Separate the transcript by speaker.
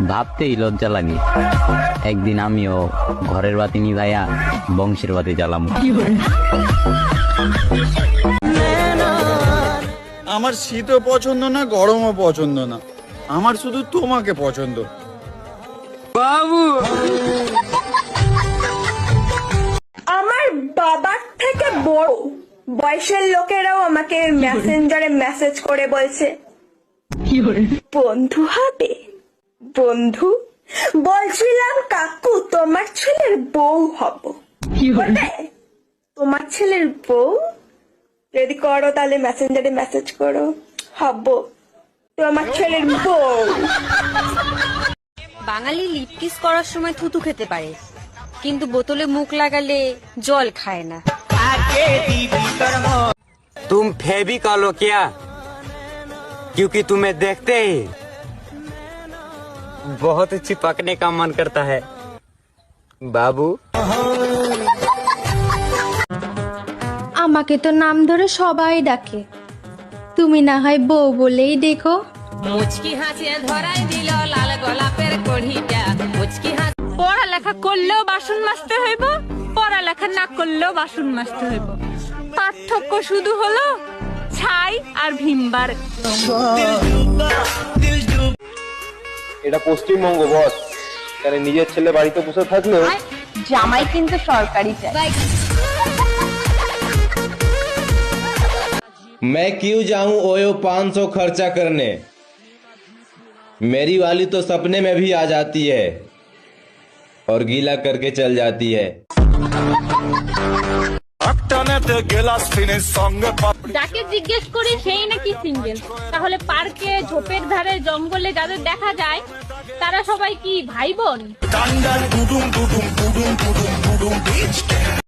Speaker 1: ভাবতেই লজ্জা লাগে, একদিন আমিও ঘরের বাতি নিভাইয়া বংশের বাতি জ্বালাম।
Speaker 2: আমার শীতও পছন্দ না, গরমও পছন্দ না, আমার শুধু তোমাকে পছন্দ। বাবু,
Speaker 3: আমার বাবার থেকে বড় বয়সের লোকেরাও আমাকে মেসেঞ্জারে মেসেজ করে বলছে বন্ধু হবে। বন্ধু বলছিলাম কাকু তোমার ছেলের বউ হব। বলে, তোমার ছেলের বউ যদি করো তাহলে মেসেঞ্জারে মেসেজ করো, হব তোমার ছেলের বউ।
Speaker 4: বাঙালি লিপ কিস করার সময় থুতু খেতে পারে, কিন্তু বোতলে মুখ লাগালে জল খায় না।
Speaker 5: तुम फेविकॉल हो क्या? क्योंकि तुम्हें देखते ही बहुत चिपकने का मन करता है बाबू।
Speaker 6: আমাকে তো নাম ধরে সবাই ডাকে, তুমি না হয় বউ বলেই দেখো।
Speaker 4: মুচকি হাসিয়ে ধরাই দিল লাল গোলাপের কড়িটা। মুচকি হাসি পড়ালেখা করলেও বাসন মাজতে হইব, পড়ালেখা না করলেও বাসন মাজতে হইব। পার্থক্য শুধু হলো ছাই আর ভিমবার।
Speaker 7: এটা পশ্চিমবঙ্গ বস, তাহলে নিজের ছেলে বাড়িতে বসে থাকলেও
Speaker 4: জামাই কিন্তু সরকারি চাই।
Speaker 8: मैं क्यों जाऊं ओयो 500 खर्चा करने, मेरी वाली तो सपने में भी आ जाती है और गीला करके चल जाती है।
Speaker 9: যাকে জিজ্ঞেস করি সেই নাকি সিঙ্গেল, তাহলে পার্কে ঝোপের ধারে জঙ্গলে যাদের দেখা যায় তারা সবাই কি ভাই বোন?